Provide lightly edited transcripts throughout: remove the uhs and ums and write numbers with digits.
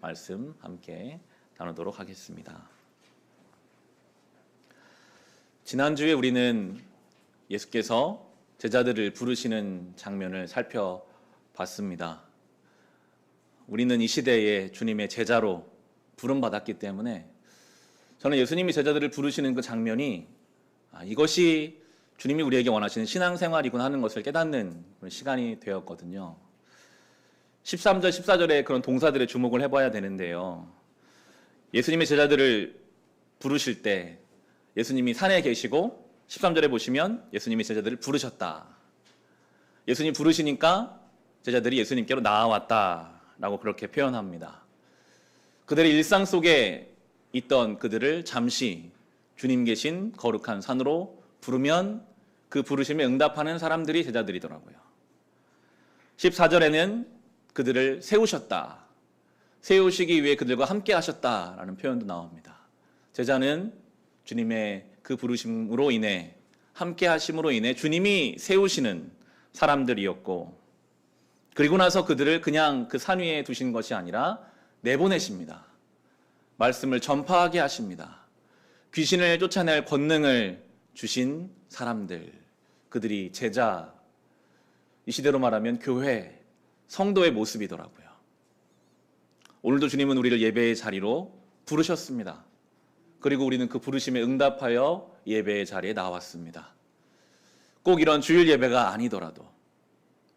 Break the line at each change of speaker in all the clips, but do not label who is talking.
말씀 함께 나누도록 하겠습니다. 지난주에 우리는 예수께서 제자들을 부르시는 장면을 살펴봤습니다. 우리는 이 시대에 주님의 제자로 부름받았기 때문에 저는 예수님이 제자들을 부르시는 그 장면이 이것이 주님이 우리에게 원하시는 신앙생활이구나 하는 것을 깨닫는 시간이 되었거든요. 13절, 14절의 그런 동사들에 주목을 해봐야 되는데요. 예수님의 제자들을 부르실 때 예수님이 산에 계시고 13절에 보시면 예수님이 제자들을 부르셨다. 예수님 부르시니까 제자들이 예수님께로 나아왔다라고 그렇게 표현합니다. 그들의 일상 속에 있던 그들을 잠시 주님 계신 거룩한 산으로 부르면 그 부르심에 응답하는 사람들이 제자들이더라고요. 14절에는 그들을 세우셨다. 세우시기 위해 그들과 함께 하셨다라는 표현도 나옵니다. 제자는 주님의 그 부르심으로 인해 함께 하심으로 인해 주님이 세우시는 사람들이었고, 그리고 나서 그들을 그냥 그 산 위에 두신 것이 아니라 내보내십니다. 말씀을 전파하게 하십니다. 귀신을 쫓아낼 권능을 주신 사람들, 그들이 제자, 이 시대로 말하면 교회, 성도의 모습이더라고요. 오늘도 주님은 우리를 예배의 자리로 부르셨습니다. 그리고 우리는 그 부르심에 응답하여 예배의 자리에 나왔습니다. 꼭 이런 주일 예배가 아니더라도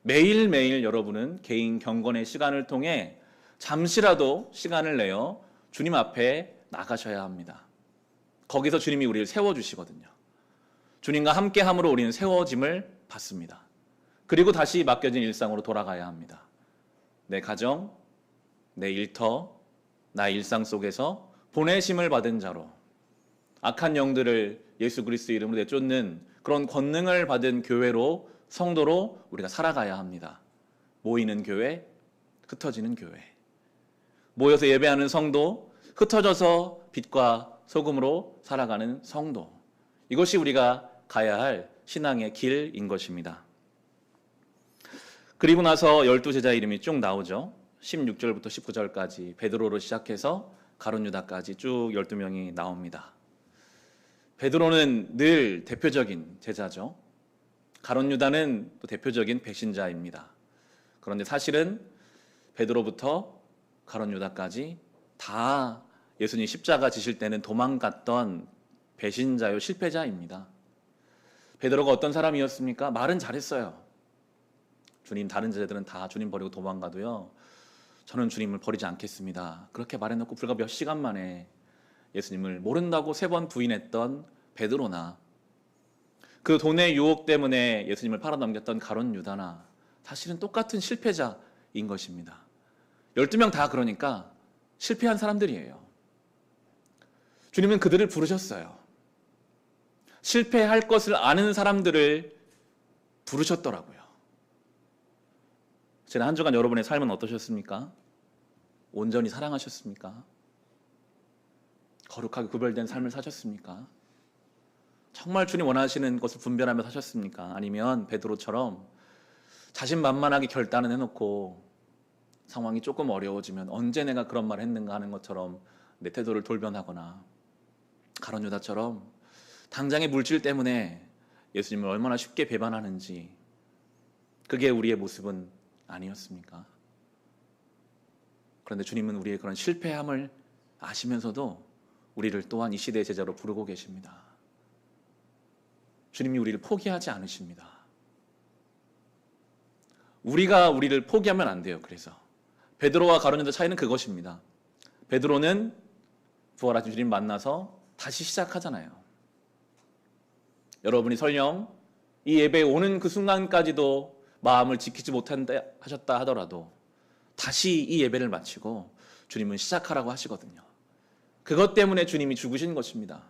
매일매일 여러분은 개인 경건의 시간을 통해 잠시라도 시간을 내어 주님 앞에 나가셔야 합니다. 거기서 주님이 우리를 세워주시거든요. 주님과 함께함으로 우리는 세워짐을 받습니다. 그리고 다시 맡겨진 일상으로 돌아가야 합니다. 내 가정, 내 일터, 나의 일상 속에서 보내심을 받은 자로 악한 영들을 예수 그리스도 이름으로 내쫓는 그런 권능을 받은 교회로, 성도로 우리가 살아가야 합니다. 모이는 교회, 흩어지는 교회. 모여서 예배하는 성도, 흩어져서 빛과 소금으로 살아가는 성도. 이것이 우리가 가야 할 신앙의 길인 것입니다. 그리고 나서 12제자 이름이 쭉 나오죠. 16절부터 19절까지 베드로로 시작해서 가룟 유다까지 쭉 12명이 나옵니다. 베드로는 늘 대표적인 제자죠. 가룟 유다는 또 대표적인 배신자입니다. 그런데 사실은 베드로부터 가룟 유다까지 다 예수님 십자가 지실 때는 도망갔던 배신자요 실패자입니다. 베드로가 어떤 사람이었습니까? 말은 잘했어요. 주님, 다른 제자들은 다 주님 버리고 도망가도요, 저는 주님을 버리지 않겠습니다. 그렇게 말해놓고 불과 몇 시간 만에 예수님을 모른다고 3번 부인했던 베드로나, 그 돈의 유혹 때문에 예수님을 팔아넘겼던 가룟 유다나 사실은 똑같은 실패자인 것입니다. 12명 다 그러니까 실패한 사람들이에요. 주님은 그들을 부르셨어요. 실패할 것을 아는 사람들을 부르셨더라고요. 지난 한 주간 여러분의 삶은 어떠셨습니까? 온전히 사랑하셨습니까? 거룩하게 구별된 삶을 사셨습니까? 정말 주님 원하시는 것을 분별하며 사셨습니까? 아니면 베드로처럼 자신만만하게 결단을 해놓고 상황이 조금 어려워지면 언제 내가 그런 말을 했는가 하는 것처럼 내 태도를 돌변하거나, 가룟 유다처럼 당장의 물질 때문에 예수님을 얼마나 쉽게 배반하는지, 그게 우리의 모습은 아니었습니까? 그런데 주님은 우리의 그런 실패함을 아시면서도 우리를 또한 이 시대의 제자로 부르고 계십니다. 주님이 우리를 포기하지 않으십니다. 우리가 우리를 포기하면 안 돼요. 그래서 베드로와 가룟 유다 차이는 그것입니다. 베드로는 부활하신 주님 만나서 다시 시작하잖아요. 여러분이 설령 이 예배에 오는 그 순간까지도 마음을 지키지 못한다 하셨다 하더라도 다시 이 예배를 마치고 주님은 시작하라고 하시거든요. 그것 때문에 주님이 죽으신 것입니다.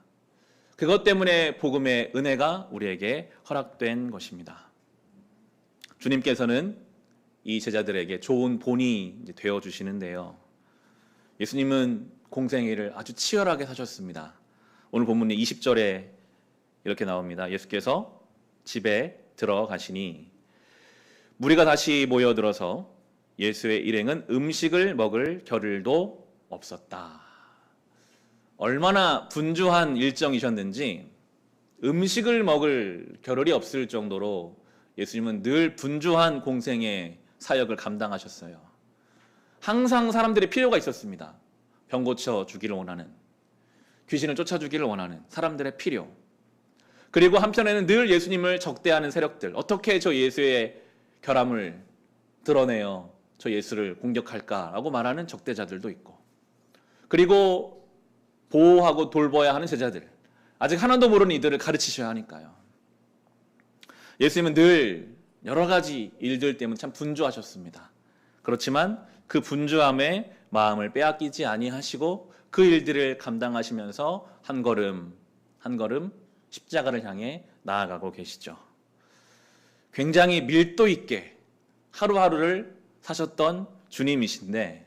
그것 때문에 복음의 은혜가 우리에게 허락된 것입니다. 주님께서는 이 제자들에게 좋은 본이 되어주시는데요. 예수님은 공생애를 아주 치열하게 사셨습니다. 오늘 본문의 20절에 이렇게 나옵니다. 예수께서 집에 들어가시니 무리가 다시 모여들어서 예수의 일행은 음식을 먹을 겨를도 없었다. 얼마나 분주한 일정이셨는지 음식을 먹을 겨를이 없을 정도로 예수님은 늘 분주한 공생의 사역을 감당하셨어요. 항상 사람들의 필요가 있었습니다. 병 고쳐 주기를 원하는, 귀신을 쫓아주기를 원하는 사람들의 필요. 그리고 한편에는 늘 예수님을 적대하는 세력들, 어떻게 저 예수의 결함을 드러내어 저 예수를 공격할까라고 말하는 적대자들도 있고, 그리고 보호하고 돌봐야 하는 제자들, 아직 하나도 모르는 이들을 가르치셔야 하니까요. 예수님은 늘 여러 가지 일들 때문에 참 분주하셨습니다. 그렇지만 그 분주함에 마음을 빼앗기지 아니하시고 그 일들을 감당하시면서 한 걸음 한 걸음 십자가를 향해 나아가고 계시죠. 굉장히 밀도 있게 하루하루를 사셨던 주님이신데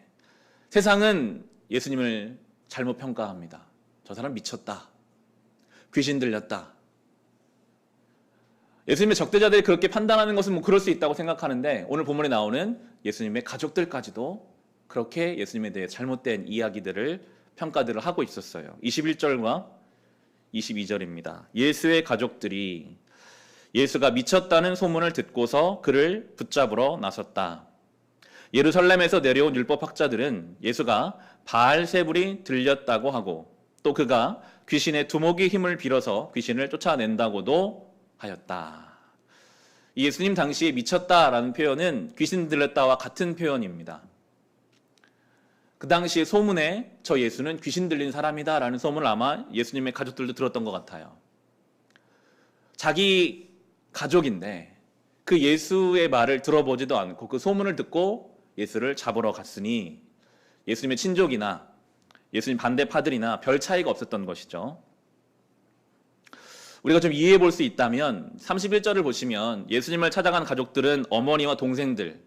세상은 예수님을 잘못 평가합니다. 저 사람 미쳤다. 귀신 들렸다. 예수님의 적대자들이 그렇게 판단하는 것은 그럴 수 있다고 생각하는데 오늘 본문에 나오는 예수님의 가족들까지도 그렇게 예수님에 대해 잘못된 이야기들을 평가들을 하고 있었어요. 21절과 22절입니다. 예수의 가족들이 예수가 미쳤다는 소문을 듣고서 그를 붙잡으러 나섰다. 예루살렘에서 내려온 율법학자들은 예수가 바알세불이 들렸다고 하고 또 그가 귀신의 두목의 힘을 빌어서 귀신을 쫓아낸다고도 하였다. 예수님 당시에 미쳤다라는 표현은 귀신 들렸다와 같은 표현입니다. 그 당시에 소문에 저 예수는 귀신 들린 사람이다라는 소문을 아마 예수님의 가족들도 들었던 것 같아요. 자기 가족인데 그 예수의 말을 들어보지도 않고 그 소문을 듣고 예수를 잡으러 갔으니 예수님의 친족이나 예수님 반대파들이나 별 차이가 없었던 것이죠. 우리가 좀 이해해 볼 수 있다면 31절을 보시면 예수님을 찾아간 가족들은 어머니와 동생들,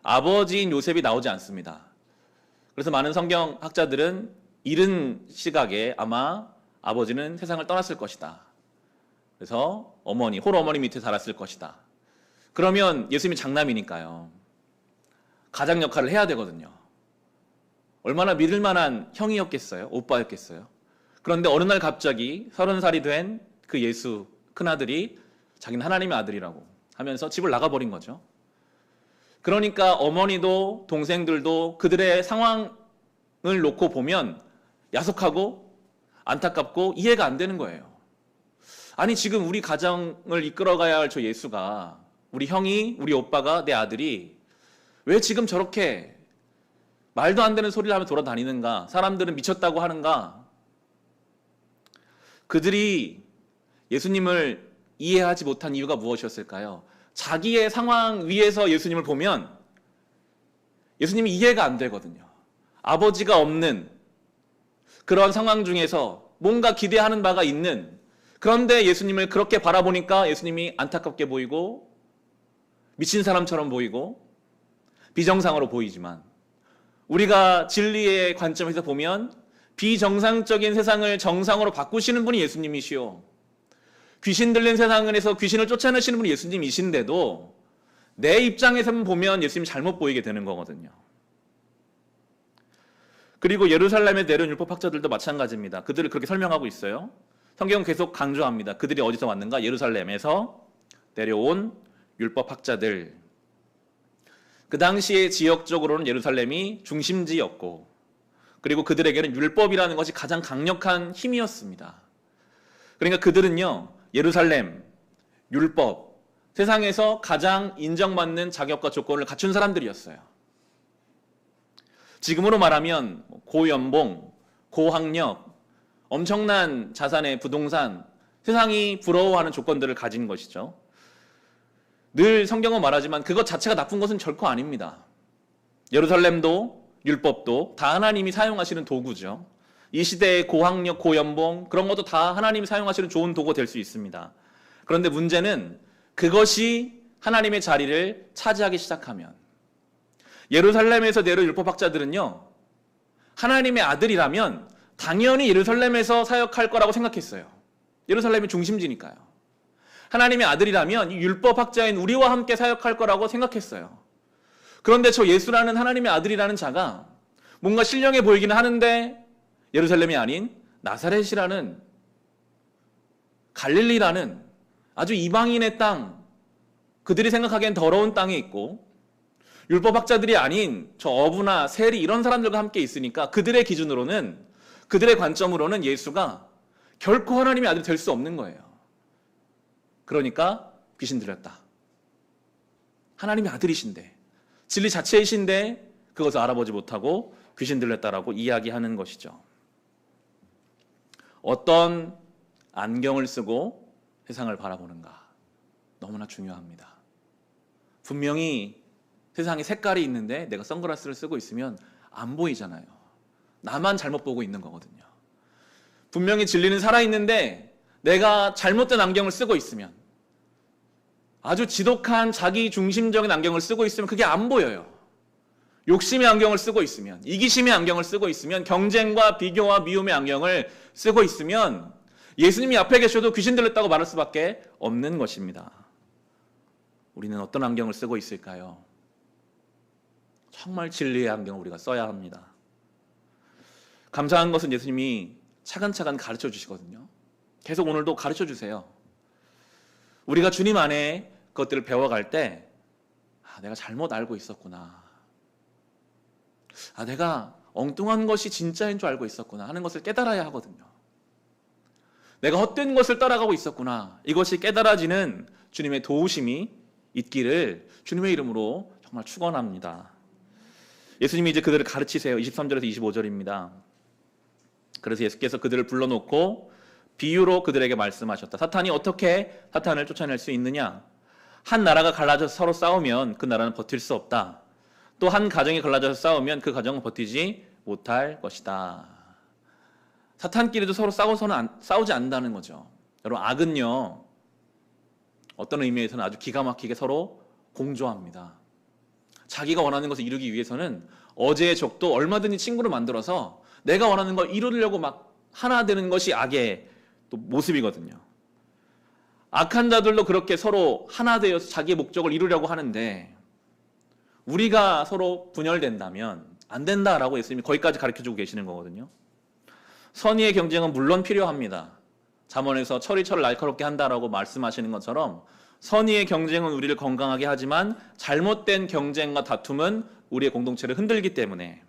아버지인 요셉이 나오지 않습니다. 그래서 많은 성경학자들은 이른 시각에 아마 아버지는 세상을 떠났을 것이다. 그래서 홀어머니 밑에 살았을 것이다. 그러면 예수님이 장남이니까요. 가장 역할을 해야 되거든요. 얼마나 믿을 만한 형이었겠어요? 오빠였겠어요? 그런데 어느 날 갑자기 30살이 된 그 예수 큰아들이 자기는 하나님의 아들이라고 하면서 집을 나가버린 거죠. 그러니까 어머니도 동생들도 그들의 상황을 놓고 보면 야속하고 안타깝고 이해가 안 되는 거예요. 아니 지금 우리 가정을 이끌어가야 할 저 예수가, 우리 형이, 우리 오빠가, 내 아들이 왜 지금 저렇게 말도 안 되는 소리를 하며 돌아다니는가? 사람들은 미쳤다고 하는가? 그들이 예수님을 이해하지 못한 이유가 무엇이었을까요? 자기의 상황 위에서 예수님을 보면 예수님이 이해가 안 되거든요. 아버지가 없는 그런 상황 중에서 뭔가 기대하는 바가 있는, 그런데 예수님을 그렇게 바라보니까 예수님이 안타깝게 보이고 미친 사람처럼 보이고 비정상으로 보이지만 우리가 진리의 관점에서 보면 비정상적인 세상을 정상으로 바꾸시는 분이 예수님이시오. 귀신 들린 세상에서 귀신을 쫓아내시는 분이 예수님이신데도 내 입장에서만 보면 예수님이 잘못 보이게 되는 거거든요. 그리고 예루살렘에 내려온 율법학자들도 마찬가지입니다. 그들을 그렇게 설명하고 있어요. 성경은 계속 강조합니다. 그들이 어디서 왔는가? 예루살렘에서 내려온 율법학자들. 그 당시에 지역적으로는 예루살렘이 중심지였고 그리고 그들에게는 율법이라는 것이 가장 강력한 힘이었습니다. 그러니까 그들은요, 예루살렘, 율법, 세상에서 가장 인정받는 자격과 조건을 갖춘 사람들이었어요. 지금으로 말하면 고연봉, 고학력, 엄청난 자산의 부동산, 세상이 부러워하는 조건들을 가진 것이죠. 늘 성경은 말하지만 그것 자체가 나쁜 것은 결코 아닙니다. 예루살렘도 율법도 다 하나님이 사용하시는 도구죠. 이 시대의 고학력, 고연봉 그런 것도 다 하나님이 사용하시는 좋은 도구가 될 수 있습니다. 그런데 문제는 그것이 하나님의 자리를 차지하기 시작하면, 예루살렘에서 내려온 율법학자들은요, 하나님의 아들이라면 당연히 예루살렘에서 사역할 거라고 생각했어요. 예루살렘이 중심지니까요. 하나님의 아들이라면 율법학자인 우리와 함께 사역할 거라고 생각했어요. 그런데 저 예수라는 하나님의 아들이라는 자가 뭔가 신령해 보이기는 하는데 예루살렘이 아닌 나사렛이라는, 갈릴리라는 아주 이방인의 땅, 그들이 생각하기엔 더러운 땅에 있고 율법학자들이 아닌 저 어부나 세리 이런 사람들과 함께 있으니까 그들의 기준으로는, 그들의 관점으로는 예수가 결코 하나님의 아들이 될 수 없는 거예요. 그러니까 귀신 들렸다. 하나님의 아들이신데, 진리 자체이신데 그것을 알아보지 못하고 귀신 들렸다라고 이야기하는 것이죠. 어떤 안경을 쓰고 세상을 바라보는가 너무나 중요합니다. 분명히 세상에 색깔이 있는데 내가 선글라스를 쓰고 있으면 안 보이잖아요. 나만 잘못 보고 있는 거거든요. 분명히 진리는 살아있는데 내가 잘못된 안경을 쓰고 있으면, 아주 지독한 자기 중심적인 안경을 쓰고 있으면 그게 안 보여요. 욕심의 안경을 쓰고 있으면, 이기심의 안경을 쓰고 있으면, 경쟁과 비교와 미움의 안경을 쓰고 있으면 예수님이 앞에 계셔도 귀신 들렸다고 말할 수밖에 없는 것입니다. 우리는 어떤 안경을 쓰고 있을까요? 정말 진리의 안경을 우리가 써야 합니다. 감사한 것은 예수님이 차근차근 가르쳐 주시거든요. 계속 오늘도 가르쳐 주세요. 우리가 주님 안에 그것들을 배워갈 때, 내가 잘못 알고 있었구나, 내가 엉뚱한 것이 진짜인 줄 알고 있었구나 하는 것을 깨달아야 하거든요. 내가 헛된 것을 따라가고 있었구나, 이것이 깨달아지는 주님의 도우심이 있기를 주님의 이름으로 정말 축원합니다. 예수님이 이제 그들을 가르치세요. 23절에서 25절입니다. 그래서 예수께서 그들을 불러놓고 비유로 그들에게 말씀하셨다. 사탄이 어떻게 사탄을 쫓아낼 수 있느냐? 한 나라가 갈라져서 서로 싸우면 그 나라는 버틸 수 없다. 또 한 가정이 갈라져서 싸우면 그 가정은 버티지 못할 것이다. 사탄끼리도 서로 싸우지 않는다는 거죠. 여러분, 악은요, 어떤 의미에서는 아주 기가 막히게 서로 공조합니다. 자기가 원하는 것을 이루기 위해서는 어제의 적도 얼마든지 친구를 만들어서 내가 원하는 걸 이루려고 막 하나 되는 것이 악의 또 모습이거든요. 악한 자들도 그렇게 서로 하나 되어서 자기의 목적을 이루려고 하는데, 우리가 서로 분열된다면 안 된다라고 예수님이 거기까지 가르쳐주고 계시는 거거든요. 선의의 경쟁은 물론 필요합니다. 잠언에서 철이 철을 날카롭게 한다라고 말씀하시는 것처럼 선의의 경쟁은 우리를 건강하게 하지만 잘못된 경쟁과 다툼은 우리의 공동체를 흔들기 때문에,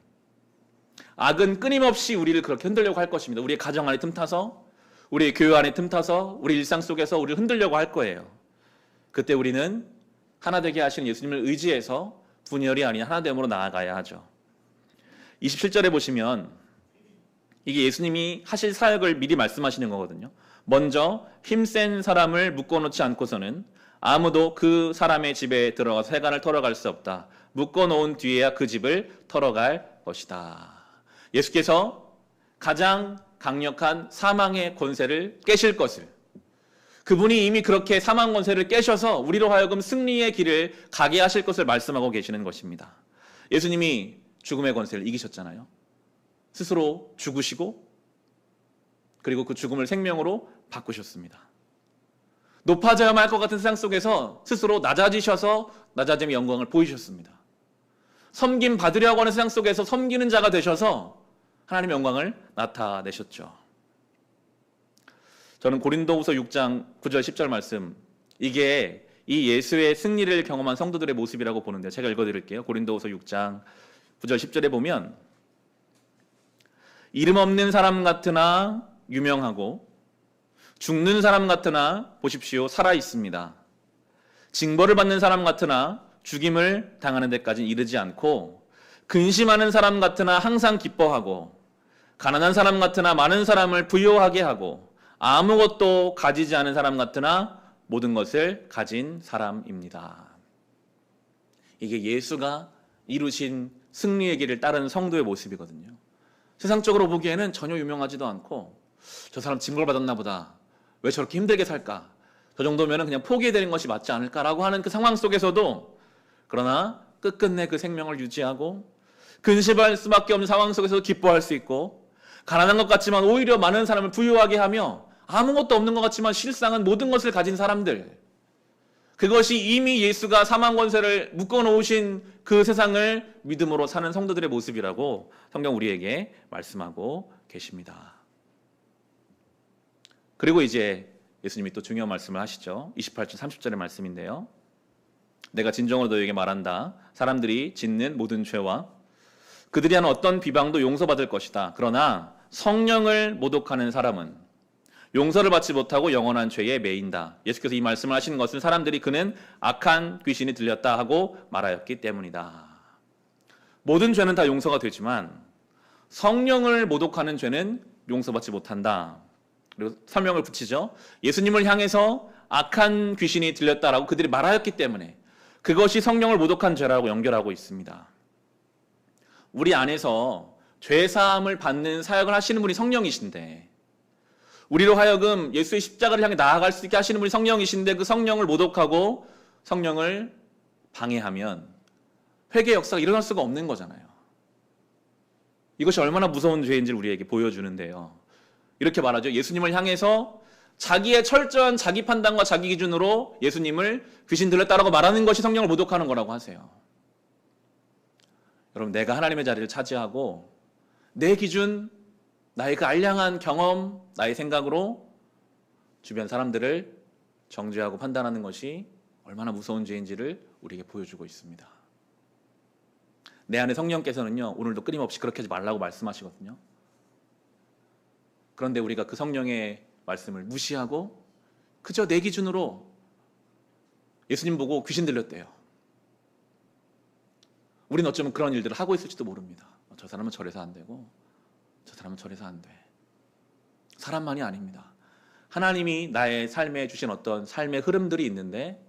악은 끊임없이 우리를 그렇게 흔들려고 할 것입니다. 우리의 가정 안에 틈타서, 우리의 교회 안에 틈타서, 우리 일상 속에서 우리를 흔들려고 할 거예요. 그때 우리는 하나 되게 하시는 예수님을 의지해서 분열이 아닌 하나됨으로 나아가야 하죠. 27절에 보시면 이게 예수님이 하실 사역을 미리 말씀하시는 거거든요. 먼저 힘센 사람을 묶어놓지 않고서는 아무도 그 사람의 집에 들어가서 세간을 털어갈 수 없다. 묶어놓은 뒤에야 그 집을 털어갈 것이다. 예수께서 가장 강력한 사망의 권세를 깨실 것을, 그분이 이미 그렇게 사망 권세를 깨셔서 우리로 하여금 승리의 길을 가게 하실 것을 말씀하고 계시는 것입니다. 예수님이 죽음의 권세를 이기셨잖아요. 스스로 죽으시고 그리고 그 죽음을 생명으로 바꾸셨습니다. 높아져야만 할 것 같은 세상 속에서 스스로 낮아지셔서 낮아짐의 영광을 보이셨습니다. 섬김 받으려고 하는 세상 속에서 섬기는 자가 되셔서 하나님의 영광을 나타내셨죠. 저는 고린도후서 6장 9절 10절 말씀, 이게 이 예수의 승리를 경험한 성도들의 모습이라고 보는데, 제가 읽어드릴게요. 고린도후서 6장 9절 10절에 보면, 이름 없는 사람 같으나 유명하고 죽는 사람 같으나 보십시오 살아 있습니다. 징벌을 받는 사람 같으나 죽임을 당하는 데까지는 이르지 않고, 근심하는 사람 같으나 항상 기뻐하고, 가난한 사람 같으나 많은 사람을 부요하게 하고, 아무것도 가지지 않은 사람 같으나 모든 것을 가진 사람입니다. 이게 예수가 이루신 승리의 길을 따르는 성도의 모습이거든요. 세상적으로 보기에는 전혀 유명하지도 않고, 저 사람 징벌받았나 보다, 왜 저렇게 힘들게 살까, 저 정도면 그냥 포기해야 되는 것이 맞지 않을까라고 하는 그 상황 속에서도, 그러나 끝끝내 그 생명을 유지하고 근심할 수밖에 없는 상황 속에서도 기뻐할 수 있고, 가난한 것 같지만 오히려 많은 사람을 부유하게 하며, 아무것도 없는 것 같지만 실상은 모든 것을 가진 사람들, 그것이 이미 예수가 사망 권세를 묶어놓으신 그 세상을 믿음으로 사는 성도들의 모습이라고 성경 우리에게 말씀하고 계십니다. 그리고 이제 예수님이 또 중요한 말씀을 하시죠. 28절 30절의 말씀인데요. 내가 진정으로 너희에게 말한다. 사람들이 짓는 모든 죄와 그들이 하는 어떤 비방도 용서받을 것이다. 그러나 성령을 모독하는 사람은 용서를 받지 못하고 영원한 죄에 매인다. 예수께서 이 말씀을 하시는 것은 사람들이 그는 악한 귀신이 들렸다 하고 말하였기 때문이다. 모든 죄는 다 용서가 되지만 성령을 모독하는 죄는 용서받지 못한다. 그리고 설명을 붙이죠. 예수님을 향해서 악한 귀신이 들렸다라고 그들이 말하였기 때문에 그것이 성령을 모독한 죄라고 연결하고 있습니다. 우리 안에서 죄사함을 받는 사역을 하시는 분이 성령이신데 우리로 하여금 예수의 십자가를 향해 나아갈 수 있게 하시는 분이 성령이신데 그 성령을 모독하고 성령을 방해하면 회개 역사가 일어날 수가 없는 거잖아요. 이것이 얼마나 무서운 죄인지를 우리에게 보여주는데요. 이렇게 말하죠. 예수님을 향해서 자기의 철저한 자기 판단과 자기 기준으로 예수님을 귀신 들렸다라고 말하는 것이 성령을 모독하는 거라고 하세요. 여러분, 내가 하나님의 자리를 차지하고 내 기준, 나의 그 알량한 경험, 나의 생각으로 주변 사람들을 정죄하고 판단하는 것이 얼마나 무서운 죄인지를 우리에게 보여주고 있습니다. 내 안에 성령께서는요, 오늘도 끊임없이 그렇게 하지 말라고 말씀하시거든요. 그런데 우리가 그 성령의 말씀을 무시하고 그저 내 기준으로 예수님 보고 귀신 들렸대요. 우리는 어쩌면 그런 일들을 하고 있을지도 모릅니다. 저 사람은 저래서 안 되고 저 사람은 저래서 안 돼. 사람만이 아닙니다. 하나님이 나의 삶에 주신 어떤 삶의 흐름들이 있는데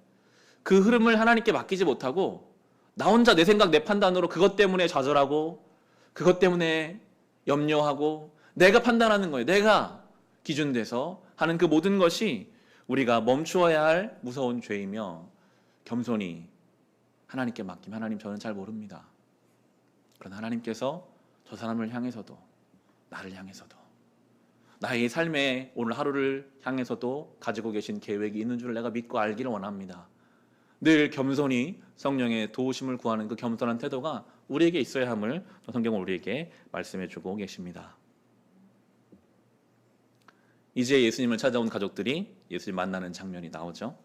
그 흐름을 하나님께 맡기지 못하고 나 혼자 내 생각, 내 판단으로 그것 때문에 좌절하고 그것 때문에 염려하고 내가 판단하는 거예요. 내가 기준돼서 하는 그 모든 것이 우리가 멈추어야 할 무서운 죄이며 겸손히 하나님께 맡기면 하나님 저는 잘 모릅니다. 그러나 하나님께서 저 사람을 향해서도 나를 향해서도 나의 삶의 오늘 하루를 향해서도 가지고 계신 계획이 있는 줄 내가 믿고 알기를 원합니다. 늘 겸손히 성령의 도우심을 구하는 그 겸손한 태도가 우리에게 있어야 함을 성경은 우리에게 말씀해주고 계십니다. 이제 예수님을 찾아온 가족들이 예수님 만나는 장면이 나오죠.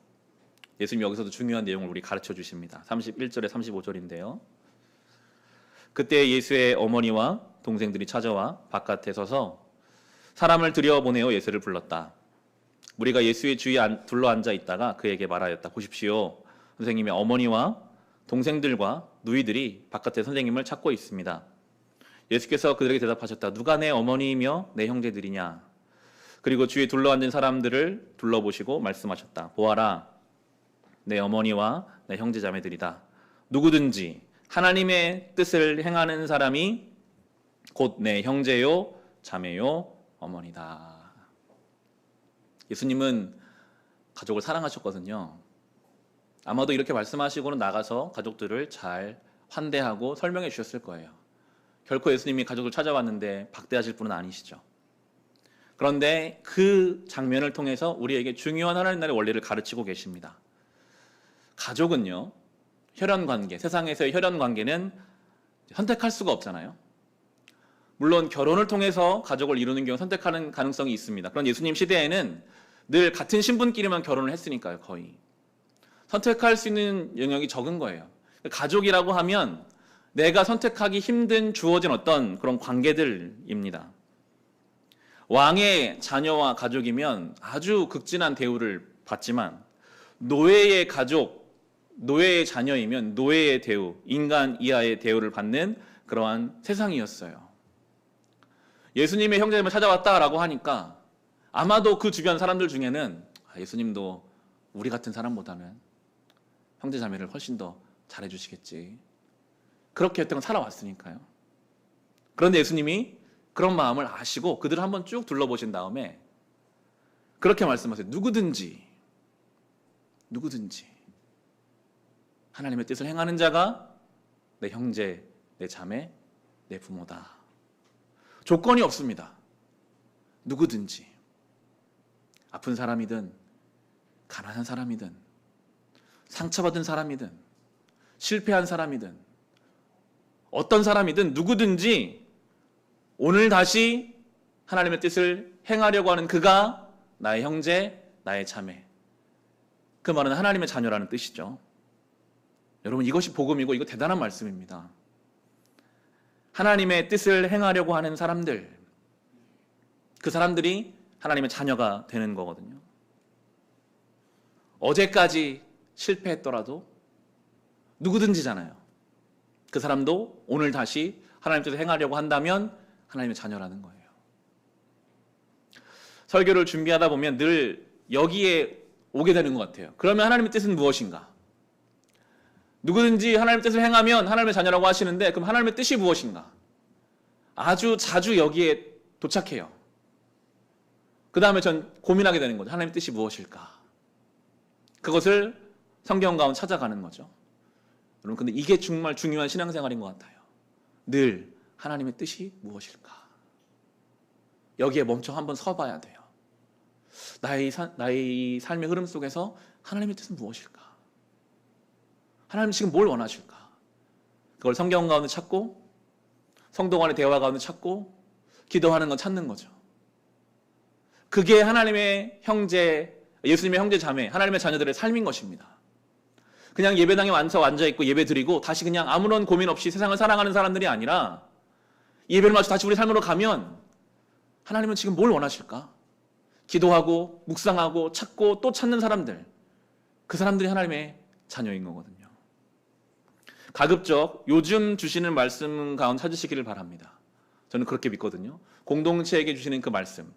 예수님 여기서도 중요한 내용을 우리 가르쳐 주십니다. 31절에 35절인데요. 그때 예수의 어머니와 동생들이 찾아와 바깥에 서서 사람을 들여보내어 예수를 불렀다. 우리가 예수의 주위에 둘러앉아 있다가 그에게 말하였다. 보십시오. 선생님의 어머니와 동생들과 누이들이 바깥에 선생님을 찾고 있습니다. 예수께서 그들에게 대답하셨다. 누가 내 어머니이며 내 형제들이냐? 그리고 주위에 둘러앉은 사람들을 둘러보시고 말씀하셨다. 보아라, 내 어머니와 내 형제 자매들이다. 누구든지 하나님의 뜻을 행하는 사람이 곧 내 형제요, 자매요, 어머니다. 예수님은 가족을 사랑하셨거든요. 아마도 이렇게 말씀하시고는 나가서 가족들을 잘 환대하고 설명해 주셨을 거예요. 결코 예수님이 가족을 찾아왔는데 박대하실 분은 아니시죠. 그런데 그 장면을 통해서 우리에게 중요한 하나님 나라의 원리를 가르치고 계십니다. 가족은요, 혈연관계, 세상에서의 혈연관계는 선택할 수가 없잖아요. 물론 결혼을 통해서 가족을 이루는 경우 선택하는 가능성이 있습니다. 그런 예수님 시대에는 늘 같은 신분끼리만 결혼을 했으니까요, 거의. 선택할 수 있는 영역이 적은 거예요. 가족이라고 하면 내가 선택하기 힘든 주어진 어떤 그런 관계들입니다. 왕의 자녀와 가족이면 아주 극진한 대우를 받지만 노예의 가족, 노예의 자녀이면 노예의 대우, 인간 이하의 대우를 받는 그러한 세상이었어요. 예수님의 형제님을 찾아왔다라고 하니까 아마도 그 주변 사람들 중에는 예수님도 우리 같은 사람보다는 형제 자매를 훨씬 더 잘해주시겠지. 그렇게 여태껏 살아왔으니까요. 그런데 예수님이 그런 마음을 아시고 그들을 한번 쭉 둘러보신 다음에 그렇게 말씀하세요. 누구든지 하나님의 뜻을 행하는 자가 내 형제, 내 자매, 내 부모다. 조건이 없습니다. 누구든지 아픈 사람이든 가난한 사람이든 상처받은 사람이든 실패한 사람이든 어떤 사람이든 누구든지 오늘 다시 하나님의 뜻을 행하려고 하는 그가 나의 형제, 나의 자매. 그 말은 하나님의 자녀라는 뜻이죠. 여러분, 이것이 복음이고 이거 대단한 말씀입니다. 하나님의 뜻을 행하려고 하는 사람들, 그 사람들이 하나님의 자녀가 되는 거거든요. 어제까지 실패했더라도 누구든지잖아요. 그 사람도 오늘 다시 하나님의 뜻을 행하려고 한다면 하나님의 자녀라는 거예요. 설교를 준비하다 보면 늘 여기에 오게 되는 것 같아요. 그러면 하나님의 뜻은 무엇인가? 누구든지 하나님의 뜻을 행하면 하나님의 자녀라고 하시는데 그럼 하나님의 뜻이 무엇인가? 아주 자주 여기에 도착해요. 그 다음에 전 고민하게 되는 거죠. 하나님의 뜻이 무엇일까? 그것을 성경 가운데 찾아가는 거죠. 여러분, 근데 이게 정말 중요한 신앙생활인 것 같아요. 늘 하나님의 뜻이 무엇일까? 여기에 멈춰 한번 서봐야 돼요. 나의 삶의 흐름 속에서 하나님의 뜻은 무엇일까? 하나님 지금 뭘 원하실까? 그걸 성경 가운데 찾고 성도 간의 대화 가운데 찾고 기도하는 건 찾는 거죠. 그게 하나님의 형제, 예수님의 형제 자매, 하나님의 자녀들의 삶인 것입니다. 그냥 예배당에 앉아있고 예배 드리고 다시 그냥 아무런 고민 없이 세상을 사랑하는 사람들이 아니라 예배를 마치고 다시 우리 삶으로 가면 하나님은 지금 뭘 원하실까? 기도하고 묵상하고 찾고 또 찾는 사람들, 그 사람들이 하나님의 자녀인 거거든요. 가급적 요즘 주시는 말씀 가운데 찾으시기를 바랍니다. 저는 그렇게 믿거든요. 공동체에게 주시는 그 말씀,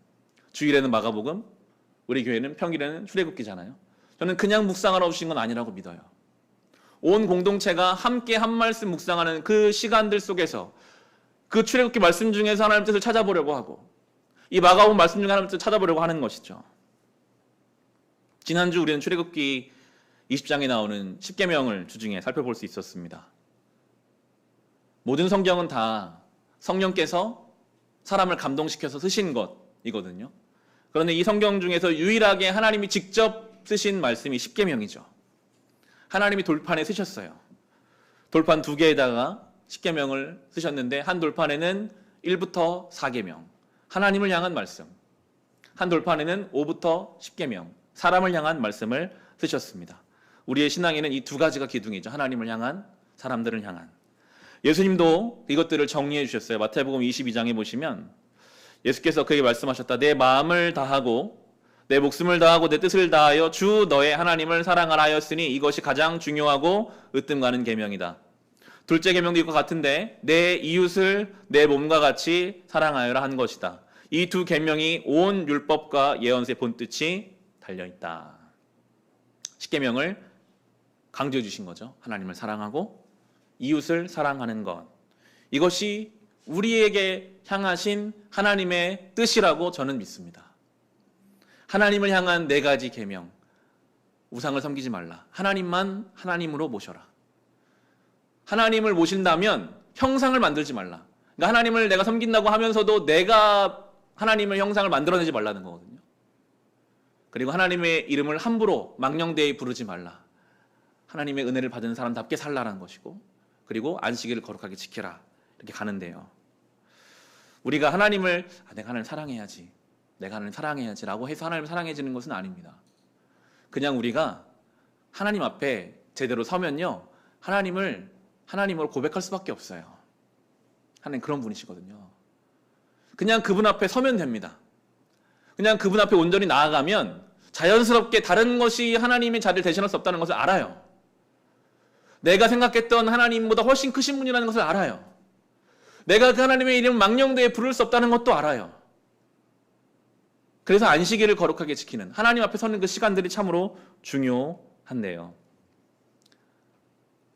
주일에는 마가복음, 우리 교회는 평일에는 출애굽기잖아요. 저는 그냥 묵상하러 오신 건 아니라고 믿어요. 온 공동체가 함께 한 말씀 묵상하는 그 시간들 속에서 그 출애굽기 말씀 중에서 하나님의 뜻을 찾아보려고 하고 이 마가복음 말씀 중에 하나님의 뜻을 찾아보려고 하는 것이죠. 지난주 우리는 출애굽기 20장에 나오는 십계명을 주중에 살펴볼 수 있었습니다. 모든 성경은 다 성령께서 사람을 감동시켜서 쓰신 것이거든요. 그런데 이 성경 중에서 유일하게 하나님이 직접 쓰신 말씀이 십계명이죠. 하나님이 돌판에 쓰셨어요. 돌판 2개에다가 십계명을 쓰셨는데 한 돌판에는 1부터 4계명, 하나님을 향한 말씀. 한 돌판에는 5부터 10계명, 사람을 향한 말씀을 쓰셨습니다. 우리의 신앙에는 이 두 가지가 기둥이죠. 하나님을 향한, 사람들을 향한. 예수님도 이것들을 정리해 주셨어요. 마태복음 22장에 보시면 예수께서 그에게 말씀하셨다. 내 마음을 다하고 내 목숨을 다하고 내 뜻을 다하여 주 너의 하나님을 사랑하라 하였으니 이것이 가장 중요하고 으뜸 가는 계명이다. 둘째 계명도 이것과 같은데 내 이웃을 내 몸과 같이 사랑하여라 한 것이다. 이 두 계명이 온 율법과 예언서의 본뜻이 달려있다. 십계명을 강조해 주신 거죠. 하나님을 사랑하고 이웃을 사랑하는 것. 이것이 우리에게 향하신 하나님의 뜻이라고 저는 믿습니다. 하나님을 향한 4가지 계명. 우상을 섬기지 말라. 하나님만 하나님으로 모셔라. 하나님을 모신다면 형상을 만들지 말라. 그러니까 하나님을 내가 섬긴다고 하면서도 내가 하나님의 형상을 만들어내지 말라는 거거든요. 그리고 하나님의 이름을 함부로 망령되이 부르지 말라. 하나님의 은혜를 받은 사람답게 살라는 것이고, 그리고 안식일을 거룩하게 지켜라. 이렇게 가는데요. 우리가 하나님을 내가 하나님을 사랑해야지, 내가 하나님을 사랑해야지 라고 해서 하나님을 사랑해지는 것은 아닙니다. 그냥 우리가 하나님 앞에 제대로 서면요, 하나님을 하나님으로 고백할 수밖에 없어요. 하나님 그런 분이시거든요. 그냥 그분 앞에 서면 됩니다. 그냥 그분 앞에 온전히 나아가면 자연스럽게 다른 것이 하나님의 자리를 대신할 수 없다는 것을 알아요. 내가 생각했던 하나님보다 훨씬 크신 분이라는 것을 알아요. 내가 그 하나님의 이름을 망령되이 부를 수 없다는 것도 알아요. 그래서 안식일을 거룩하게 지키는, 하나님 앞에 서는 그 시간들이 참으로 중요한데요.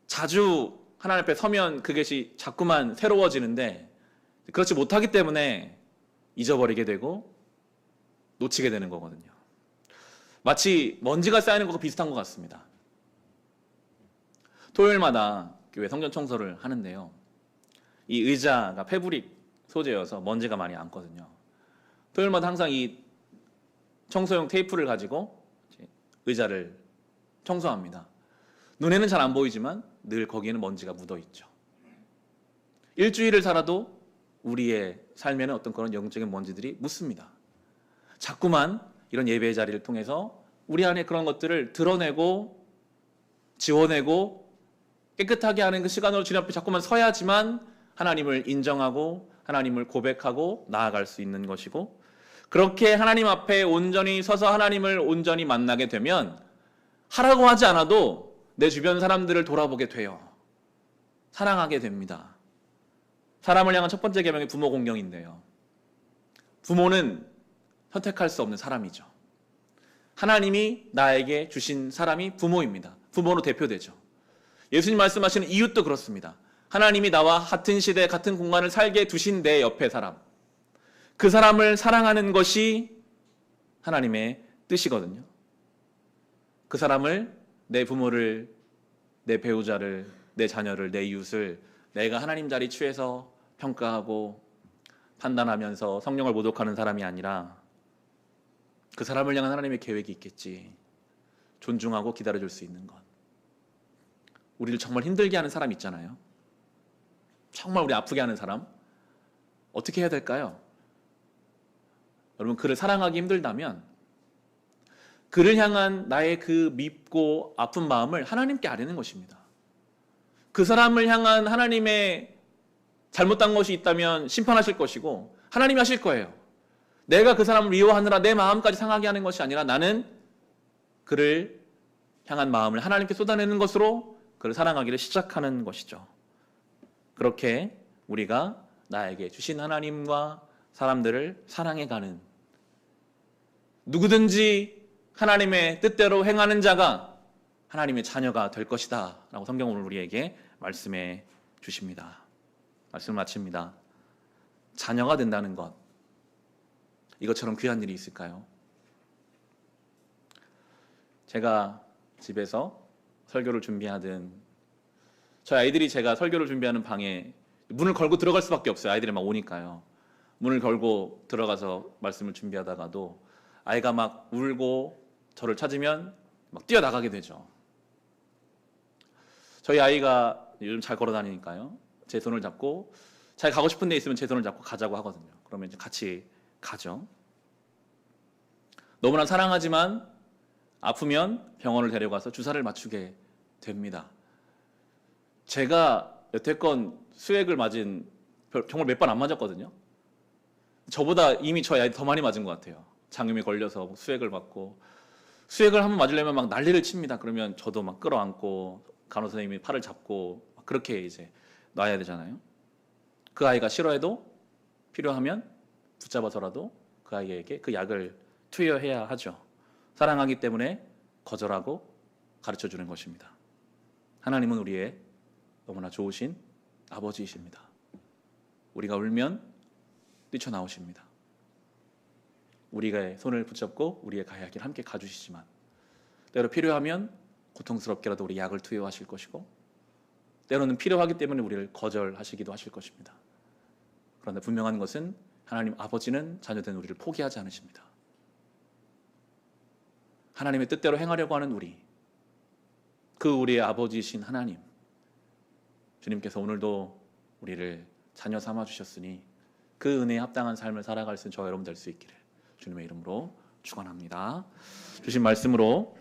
자주 하나님 앞에 서면 그것이 자꾸만 새로워지는데 그렇지 못하기 때문에 잊어버리게 되고 놓치게 되는 거거든요. 마치 먼지가 쌓이는 것과 비슷한 것 같습니다. 토요일마다 교회 성전 청소를 하는데요. 이 의자가 패브릭 소재여서 먼지가 많이 앉거든요. 토요일마다 항상 이 청소용 테이프를 가지고 의자를 청소합니다. 눈에는 잘 안 보이지만 늘 거기에는 먼지가 묻어 있죠. 일주일을 살아도 우리의 삶에는 어떤 그런 영적인 먼지들이 묻습니다. 자꾸만 이런 예배의 자리를 통해서 우리 안에 그런 것들을 드러내고 지워내고 깨끗하게 하는 그 시간으로 주님 앞에 자꾸만 서야지만 하나님을 인정하고 하나님을 고백하고 나아갈 수 있는 것이고, 그렇게 하나님 앞에 온전히 서서 하나님을 온전히 만나게 되면 하라고 하지 않아도 내 주변 사람들을 돌아보게 돼요. 사랑하게 됩니다. 사람을 향한 첫 번째 계명이 부모 공경인데요. 부모는 선택할 수 없는 사람이죠. 하나님이 나에게 주신 사람이 부모입니다. 부모로 대표되죠. 예수님 말씀하시는 이웃도 그렇습니다. 하나님이 나와 같은 시대, 같은 공간을 살게 두신 내 옆에 사람, 그 사람을 사랑하는 것이 하나님의 뜻이거든요. 그 사람을, 내 부모를, 내 배우자를, 내 자녀를, 내 이웃을 내가 하나님 자리 취해서 평가하고 판단하면서 성령을 모독하는 사람이 아니라 그 사람을 향한 하나님의 계획이 있겠지. 존중하고 기다려줄 수 있는 것. 우리를 정말 힘들게 하는 사람 있잖아요. 정말 우리 아프게 하는 사람. 어떻게 해야 될까요? 여러분, 그를 사랑하기 힘들다면 그를 향한 나의 그 밉고 아픈 마음을 하나님께 아뢰는 것입니다. 그 사람을 향한 하나님의 잘못된 것이 있다면 심판하실 것이고 하나님이 하실 거예요. 내가 그 사람을 미워하느라 내 마음까지 상하게 하는 것이 아니라 나는 그를 향한 마음을 하나님께 쏟아내는 것으로 그를 사랑하기를 시작하는 것이죠. 그렇게 우리가 나에게 주신 하나님과 사람들을 사랑해가는, 누구든지 하나님의 뜻대로 행하는 자가 하나님의 자녀가 될 것이다 라고 성경은 오늘 우리에게 말씀해 주십니다. 말씀을 마칩니다. 자녀가 된다는 것, 이것처럼 귀한 일이 있을까요? 제가 집에서 설교를 준비하든, 저희 아이들이 제가 설교를 준비하는 방에 문을 걸고 들어갈 수밖에 없어요. 아이들이 막 오니까요. 문을 걸고 들어가서 말씀을 준비하다가도 아이가 막 울고 저를 찾으면 막 뛰어나가게 되죠. 저희 아이가 요즘 잘 걸어 다니니까요. 제 손을 잡고, 자기 가고 싶은 데 있으면 제 손을 잡고 가자고 하거든요. 그러면 이제 같이 가죠. 너무나 사랑하지만 아프면 병원을 데려가서 주사를 맞추게 됩니다. 제가 여태껏 수액을 맞은, 정말 몇 번 안 맞았거든요. 저보다 이미 저희 아이 더 많이 맞은 것 같아요. 장염이 걸려서 수액을 맞고, 수액을 한번 맞으려면 막 난리를 칩니다. 그러면 저도 막 끌어안고 간호사 선생님이 팔을 잡고 그렇게 이제 놔야 되잖아요. 그 아이가 싫어해도 필요하면 붙잡아서라도 그 아이에게 그 약을 투여해야 하죠. 사랑하기 때문에 거절하고 가르쳐주는 것입니다. 하나님은 우리의 너무나 좋으신 아버지이십니다. 우리가 울면 뛰쳐나오십니다. 우리가 손을 붙잡고 우리의 가야 길 함께 가주시지만 때로 필요하면 고통스럽게라도 우리 약을 투여하실 것이고, 때로는 필요하기 때문에 우리를 거절하시기도 하실 것입니다. 그런데 분명한 것은 하나님 아버지는 자녀된 우리를 포기하지 않으십니다. 하나님의 뜻대로 행하려고 하는 우리, 그 우리의 아버지이신 하나님, 주님께서 오늘도 우리를 자녀 삼아 주셨으니 그 은혜에 합당한 삶을 살아갈 수 있는 저와 여러분 될 수 있기를 주님의 이름으로 축원합니다. 주신 말씀으로